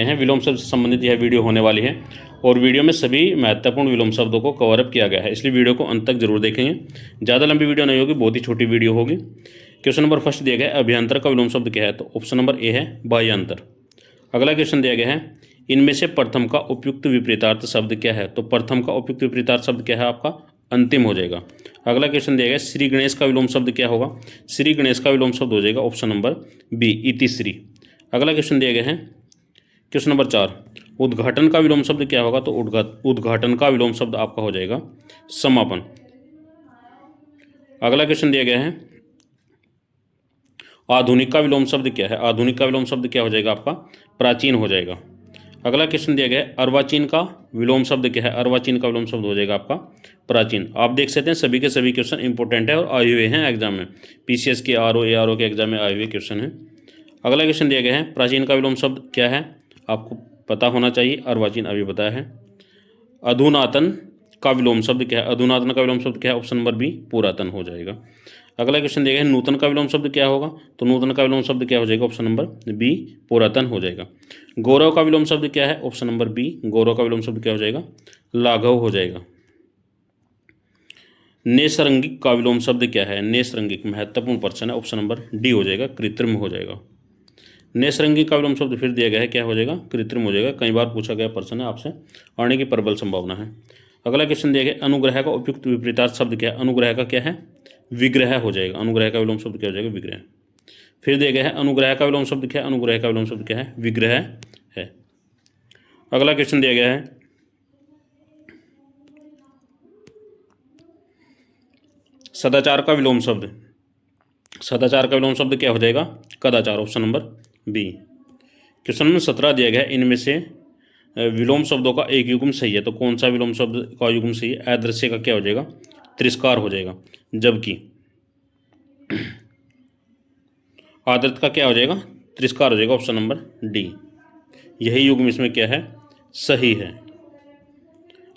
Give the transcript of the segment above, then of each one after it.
हैं। विलोम शब्द से संबंधित यह वीडियो होने वाली है और वीडियो में सभी महत्वपूर्ण विलोम शब्दों को कवर अप किया गया है, इसलिए वीडियो को अंत तक जरूर देखेंगे। ज़्यादा लंबी वीडियो नहीं होगी, बहुत ही छोटी वीडियो होगी। क्वेश्चन नंबर फर्स्ट दिया गया है, अभ्यंतर का विलोम शब्द क्या है? तो ऑप्शन नंबर ए है बाह्यांतर। अगला क्वेश्चन दिया गया है, इनमें से प्रथम का उपयुक्त विपरीतार्थ शब्द क्या है? तो प्रथम का उपयुक्त विपरीतार्थ शब्द क्या है आपका? अंतिम हो जाएगा। अगला क्वेश्चन दिया गया, श्री गणेश का विलोम शब्द क्या होगा? श्री गणेश का विलोम शब्द हो जाएगा ऑप्शन नंबर बी, इतिश्री। अगला क्वेश्चन दिया गया है क्वेश्चन नंबर 4, उद्घाटन का विलोम शब्द क्या होगा? तो उद्घाटन का विलोम शब्द आपका हो जाएगा समापन। अगला क्वेश्चन दिया गया है, आधुनिक का विलोम शब्द क्या है? आधुनिक का विलोम शब्द क्या हो जाएगा आपका? प्राचीन हो जाएगा। अगला क्वेश्चन दिया गया है, अर्वाचीन का विलोम शब्द क्या है? अर्वाचीन का विलोम शब्द हो जाएगा आपका प्राचीन। आप देख सकते हैं सभी के सभी क्वेश्चन इंपॉर्टेंट है और आए हुए हैं एग्जाम में, पीसीएस के आरओ के एग्जाम में आए हुए क्वेश्चन हैं। अगला क्वेश्चन दिया गया है, प्राचीन का विलोम शब्द क्या है? आपको पता होना चाहिए, अर्वाचीन अभी बताया है। अधुनातन का विलोम शब्द क्या है? अधुनातन का विलोम शब्द क्या है? ऑप्शन नंबर बी, पुरातन हो जाएगा। अगला क्वेश्चन दिया गया है, नूतन का विलोम शब्द क्या होगा? तो नूतन का विलोम शब्द क्या हो जाएगा? ऑप्शन नंबर बी, पुरातन हो जाएगा। गौरव का विलोम शब्द क्या है? ऑप्शन नंबर बी, गौरव का विलोम शब्द क्या हो जाएगा? लाघव हो जाएगा। नैसर्गिक का विलोम शब्द क्या है? नैसर्गिक महत्वपूर्ण प्रश्न है, ऑप्शन नंबर डी हो जाएगा, कृत्रिम हो जाएगा। नैसर्गिक का विलोम शब्द फिर दिया गया है, क्या हो जाएगा? कृत्रिम हो जाएगा। कई बार पूछा गया प्रश्न है आपसे, आने की प्रबल संभावना है। अगला क्वेश्चन दिया गया, अनुग्रह का उपयुक्त विपरीतार्थ शब्द क्या है? अनुग्रह का क्या है? विग्रह हो जाएगा। अनुग्रह का विलोम शब्द क्या हो जाएगा? विग्रह। फिर दिया गया है, अनुग्रह का विलोम शब्द क्या है? अनुग्रह का विलोम शब्द क्या है? विग्रह है। अगला क्वेश्चन दिया गया है, सदाचार का विलोम शब्द। सदाचार का विलोम शब्द क्या हो जाएगा? कदाचार, option number B. Question number 17 दिया गया है, इनमें से विलोम शब्दों का एक युग्म सही है, तो कौन सा विलोम शब्द का युग्म सही है? अदृश्य का क्या हो जाएगा? तिरस्कार हो जाएगा। जबकि आदृत का क्या हो जाएगा? तिरस्कार हो जाएगा, ऑप्शन नंबर डी। यही युग्म इसमें क्या है? सही है।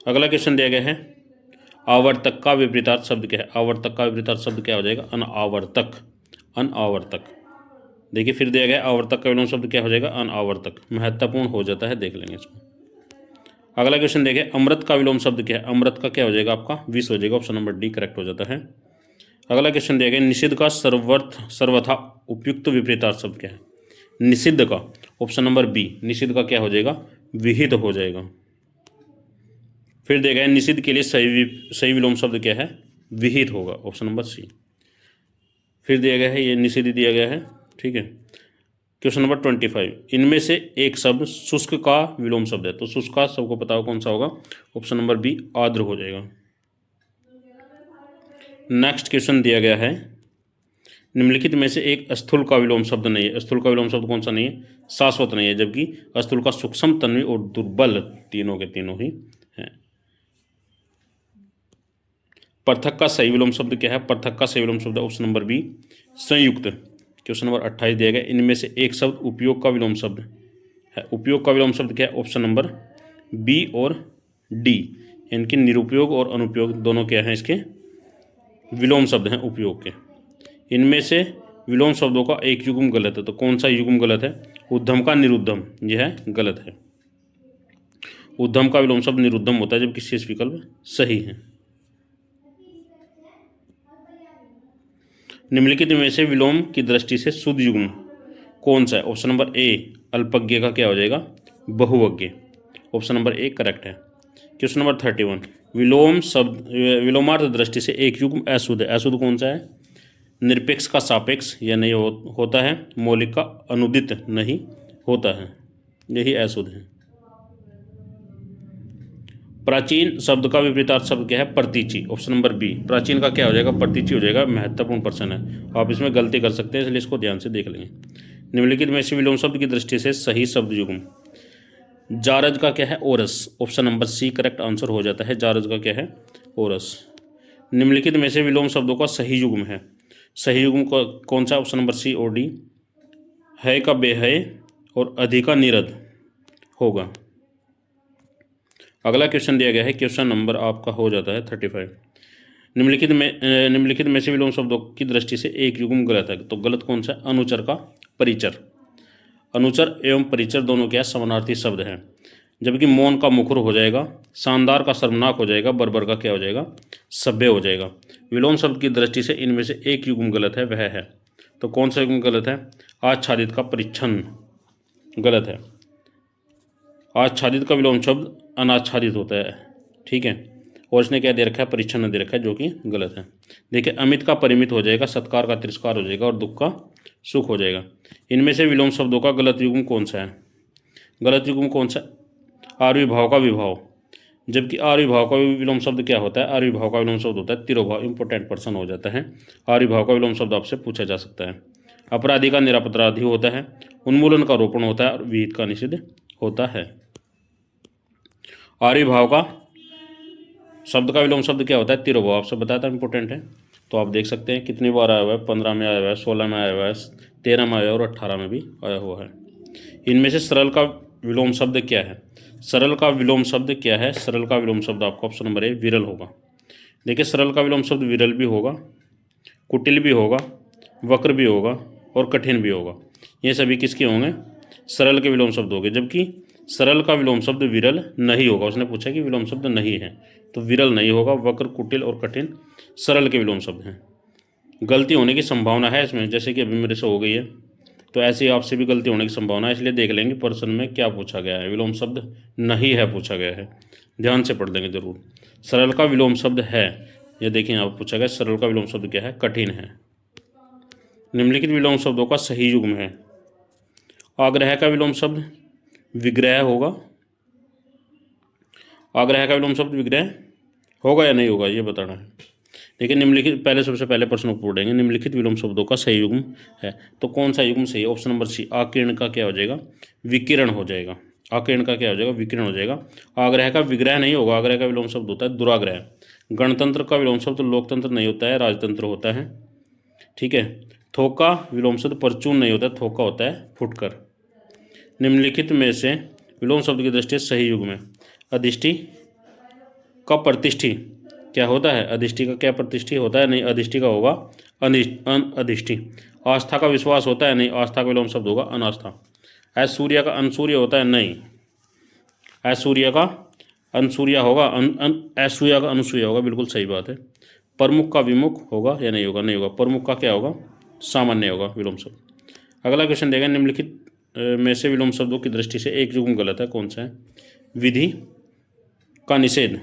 अगला क्वेश्चन दिया गया है, आवर्तक का विपरीतार्थ शब्द क्या है? आवर्तक का विपरीतार्थ शब्द क्या हो जाएगा? अनावर्तक। अनावर्तक। देखिए फिर दिया गया, आवर्तक का विलोम शब्द क्या हो जाएगा? अनावर्तक। महत्वपूर्ण हो जाता है, देख लेंगे इसको। अगला क्वेश्चन देखिए, अमृत का विलोम शब्द क्या है? अमृत का क्या हो जाएगा आपका? विष हो जाएगा, ऑप्शन नंबर डी करेक्ट हो जाता है। अगला क्वेश्चन दिया गया, निषिद्ध का सर्वथा उपयुक्त विपरीतार्थ शब्द क्या है? निषिद्ध का, ऑप्शन नंबर बी, निषिद्ध का क्या हो जाएगा? विहित हो जाएगा। फिर दिया गया, निषिद्ध के लिए सही विलोम शब्द क्या है? विहित होगा, ऑप्शन नंबर सी। फिर दिया गया है, ये निषिद्ध दिया गया है, ठीक है। क्वेश्चन नंबर 25, इनमें से एक शब्द शुष्क का विलोम शब्द है, तो शुष्क का सबको पता हो कौन सा होगा? ऑप्शन नंबर बी, आर्द्र हो जाएगा। नेक्स्ट क्वेश्चन दिया गया है, निम्नलिखित में से एक स्थूल का विलोम शब्द नहीं है। स्थूल का विलोम शब्द कौन सा नहीं है? शाश्वत नहीं है, जबकि स्थूल का सूक्ष्म, तन्वी और दुर्बल तीनों के तीनों ही हैं। पृथक का सही विलोम शब्द क्या है? पृथक का सही विलोम शब्द ऑप्शन नंबर बी, संयुक्त। क्वेश्चन नंबर 28 दिया गया, इनमें से एक शब्द उपयोग का विलोम शब्द है। उपयोग का विलोम शब्द क्या है? ऑप्शन नंबर बी और डी, इनके निरुपयोग और अनुपयोग दोनों क्या हैं? इसके विलोम शब्द हैं उपयोग के। इनमें से विलोम शब्दों का एक युग्म गलत है, तो कौन सा युग्म गलत है? उद्धम का निरुद्धम, यह गलत है। उद्धम का विलोम शब्द निरुद्धम होता है, जबकि शेष विकल्प सही है। निम्नलिखित में से विलोम की दृष्टि से शुद्ध युग्म कौन सा है? ऑप्शन नंबर ए, अल्पज्ञ का क्या हो जाएगा? बहुवज्ञ, ऑप्शन नंबर ए करेक्ट है। क्वेश्चन नंबर 31, विलोम शब्द विलोमार्थ दृष्टि से एक युग्म अशुद्ध है। अशुद्ध कौन सा है? निरपेक्ष का सापेक्ष या नहीं होता है, मौलिक का अनुदित नहीं होता है, यही अशुद्ध है। प्राचीन शब्द का विपरीतार्थ शब्द क्या है? प्रतीचि, ऑप्शन नंबर बी, प्राचीन का क्या हो जाएगा? प्रतीचि हो जाएगा। महत्वपूर्ण प्रश्न है, आप इसमें गलती कर सकते हैं, इसलिए इसको ध्यान से देख लेंगे। निम्नलिखित में से विलोम शब्द की दृष्टि से सही शब्द युग्म, जारज का क्या है? ओरस, option number C correct answer हो जाता है। जारज का क्या है? ओरस। निम्नलिखित में से विलोम शब्दों का सही युग्म है, सही युग्म कौन सा? ऑप्शन नंबर सी और डी। है का बेहय और अधिका निरध होगा। अगला क्वेश्चन दिया गया है, क्वेश्चन नंबर आपका हो जाता है 35, निम्नलिखित में से विलोम शब्दों की दृष्टि से एक युग्म गलत है, तो गलत कौन सा? अनुचर का परिचर। अनुचर एवं परिचर दोनों क्या समानार्थी शब्द हैं। जबकि मौन का मुखर हो जाएगा, शानदार का शर्मनाक हो जाएगा, बर्बर का क्या हो जाएगा, सभ्य हो जाएगा। विलोम शब्द की दृष्टि से इनमें से एक युग्म गलत है, वह है, तो कौन सा युग्म गलत है? आच्छादित का परिच्छन गलत है। आच्छादित का विलोम शब्द अनाच्छादित होता है, ठीक है, और इसने क्या दे रखा है, परिच्छन दे रखा है, जो कि गलत है। देखिए, अमित का परिमित हो जाएगा, सत्कार का तिरस्कार हो जाएगा और दुख का सुख हो जाएगा। इनमें से विलोम शब्दों का गलत युग्म कौन सा है? गलत युग्म कौन सा? आर्विभाव का विभाव। जबकि आर्विभाव का विलोम शब्द क्या होता है? आर्विभाव का विलोम शब्द होता है तिरोभाव, इंपोर्टेंट पर्सन हो जाता है। आर्विभाव का विलोम शब्द आपसे पूछा जा सकता है। अपराधी का निरपराधी होता है, उन्मूलन का रोपण होता है और विहित का निषेध होता है। आर्विभाव का शब्द का विलोम शब्द क्या होता है? तिरोभाव, आपसे बताया था, इंपोर्टेंट है। तो आप देख सकते हैं कितनी बार आया हुआ है, 15 में आया हुआ है, 16 में आया हुआ है, 13 में आया हुआ है और 18 में भी आया हुआ है। इनमें से सरल का विलोम शब्द क्या है? सरल का विलोम शब्द क्या है? सरल का विलोम शब्द आपको ऑप्शन नंबर ए विरल होगा। देखिए, सरल का विलोम शब्द विरल भी होगा, कुटिल भी होगा, वक्र भी होगा और कठिन भी होगा। ये सभी किसके होंगे? सरल के विलोम शब्द होंगे। जबकि सरल का विलोम शब्द विरल नहीं होगा। उसने पूछा कि विलोम शब्द नहीं है, तो विरल नहीं होगा। वक्र, कुटिल और कठिन सरल के विलोम शब्द हैं। गलती होने की संभावना है इसमें, जैसे कि अभी मेरे से हो गई है, तो ऐसे ही आपसे भी गलती होने की संभावना है। इसलिए देख लेंगे प्रश्न में क्या पूछा गया है। विलोम शब्द नहीं है पूछा गया है, ध्यान से पढ़ लेंगे जरूर। सरल का विलोम शब्द है, ये देखिए यहाँ पूछा गया, सरल का विलोम शब्द क्या है? कठिन है। निम्नलिखित विलोम शब्दों का सही युग्म है। आग्रह का विलोम शब्द विग्रह होगा। आग्रह का विलोम शब्द विग्रह होगा या नहीं होगा, ये बताना है। देखिए, निम्नलिखित, पहले सबसे पहले प्रश्न को पढ़ेंगे। निम्नलिखित विलोम शब्दों का सही युग्म है, तो कौन सा युग्म सही है? ऑप्शन नंबर सी, आकीर्ण का क्या हो जाएगा? विकिरण हो जाएगा। आकीर्ण का क्या हो जाएगा? विकिरण हो जाएगा। आग्रह का विग्रह नहीं होगा, आग्रह का विलोम शब्द होता है दुराग्रह। गणतंत्र का विलोम शब्द लोकतंत्र नहीं होता है, राजतंत्र होता है, ठीक है। थोक का विलोम शब्द परचून नहीं होता है, थोक का होता है फुटकर। निम्नलिखित में से विलोम शब्द की दृष्टि से सही युग्म है। अधिष्टि का प्रतिष्ठि क्या होता है? अधिष्टि का क्या प्रतिष्ठि होता है? नहीं, अधिष्ठि का होगा अनअधिष्ठि। आस्था का विश्वास होता है? नहीं, आस्था का विलोम शब्द होगा अनास्था। ऐश्वर्य का अनसूर्य होता है? नहीं, ऐश्वर्य का अनसूर्य होगा, ऐश्वर्य का अनुसूया होगा, बिल्कुल सही बात है। प्रमुख का विमुख होगा या नहीं होगा? नहीं होगा। प्रमुख का क्या होगा? सामान्य होगा विलोम शब्द। अगला क्वेश्चन देगा, निम्नलिखित में से विलोम शब्दों की दृष्टि से एक युग्म गलत है, कौन सा है? विधि का निषेध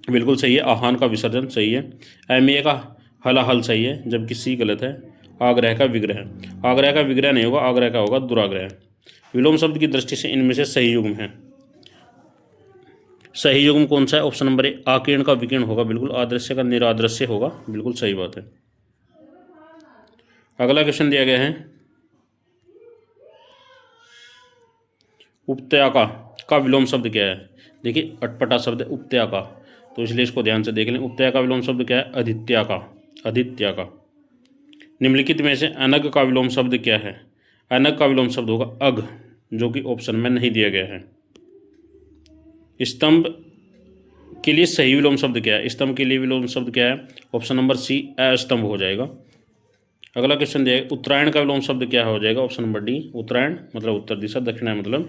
बिल्कुल सही है। आहान का विसर्जन सही है। एमए का हलाहल सही है, जबकि सी गलत है। आग्रह का विग्रह, आग्रह का विग्रह नहीं होगा, आग्रह का होगा दुराग्रह। विलोम शब्द की दृष्टि से इनमें से सही युग्म है। सही युग्म कौन सा है? ऑप्शन नंबर ए, आकीर्ण का विकीर्ण होगा, बिल्कुल। आदृश्य का निरादृश्य होगा, बिल्कुल सही बात है। अगला क्वेश्चन दिया गया है, उपत्याका का विलोम शब्द क्या है? देखिए, अटपटा शब्द है उपत्याका, तो इसलिए इसको ध्यान से देख लें। उपत्या का विलोम शब्द क्या है? अधित्या का, अधित्या का। निम्नलिखित में से अनग का विलोम शब्द क्या है? अनग का विलोम शब्द होगा अघ, जो कि ऑप्शन में नहीं दिया गया है। स्तंभ के लिए सही विलोम शब्द क्या है? स्तंभ के लिए विलोम शब्द क्या है? ऑप्शन नंबर सी, अस्तंभ हो जाएगा। अगला क्वेश्चन दिया है, उत्तरायण का विलोम शब्द क्या हो जाएगा? ऑप्शन नंबर डी, उत्तरायण मतलब उत्तर दिशा, दक्षिणायन मतलब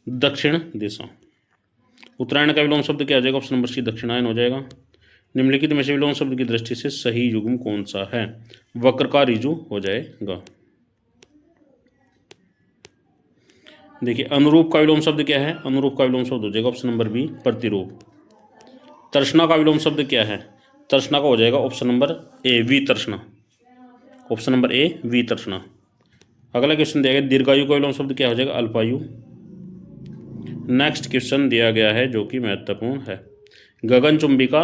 दक्षिण दिशा। उत्तरायण का विलोम शब्द क्या हो जाएगा? ऑप्शन नंबर सी, दक्षिणायन हो जाएगा। निम्नलिखित में से विलोम शब्द की दृष्टि से सही युग्म कौन सा है? वक्र का ऋजु हो जाएगा। देखिए, अनुरूप का विलोम शब्द क्या है? अनुरूप का विलोम शब्द हो जाएगा ऑप्शन नंबर बी, प्रतिरूप। तर्षणा का विलोम शब्द क्या है? तर्षणा का हो जाएगा ऑप्शन नंबर ए, वितर्षणा। ऑप्शन नंबर ए, वितर्षणा। अगला क्वेश्चन दिया गया, दीर्घायु का विलोम शब्द क्या हो जाएगा? अल्पायु। नेक्स्ट क्वेश्चन दिया गया है जो कि महत्वपूर्ण है, गगनचुंबी का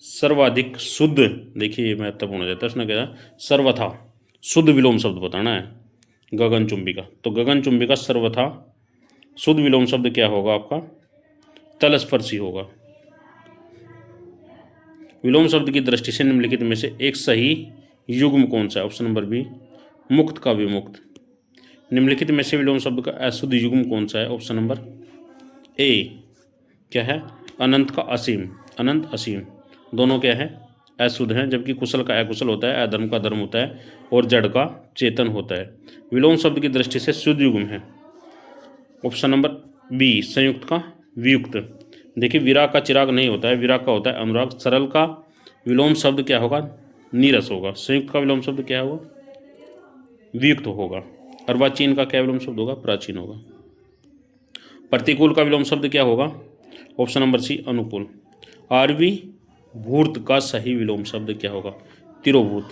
सर्वाधिक शुद्ध, देखिए ये महत्वपूर्ण हो जाता है। उसने कहा सर्वथा शुद्ध विलोम शब्द बताना है गगनचुंबी का, तो गगनचुंबी का सर्वथा शुद्ध विलोम शब्द क्या होगा आपका? तलस्पर्शी होगा। विलोम शब्द की दृष्टि से निम्नलिखित में से एक सही युग्म कौन सा है? ऑप्शन नंबर बी, मुक्त का विमुक्त। निम्नलिखित में से विलोम शब्द का अशुद्ध युग्म कौन सा है? ऑप्शन नंबर ए, क्या है? अनंत का असीम, अनंत असीम, दोनों क्या है? अशुद्ध हैं, जबकि कुशल का अकुशल होता है, अधर्म का धर्म होता है और जड़ का चेतन होता है। विलोम शब्द की दृष्टि से शुद्ध युग्म है ऑप्शन नंबर बी, संयुक्त का वियुक्त। देखिए विराग का चिराग नहीं होता है, विराग का होता है अनुराग। सरल का विलोम शब्द क्या होगा? नीरस होगा। संयुक्त का विलोम शब्द क्या होगा? वियुक्त होगा। अर्वाचीन का क्या विलोम शब्द होगा? प्राचीन होगा। प्रतिकूल का विलोम शब्द क्या होगा? ऑप्शन नंबर सी, अनुकूल। आरवी भूर्त का सही विलोम शब्द क्या होगा? तिरोभूत।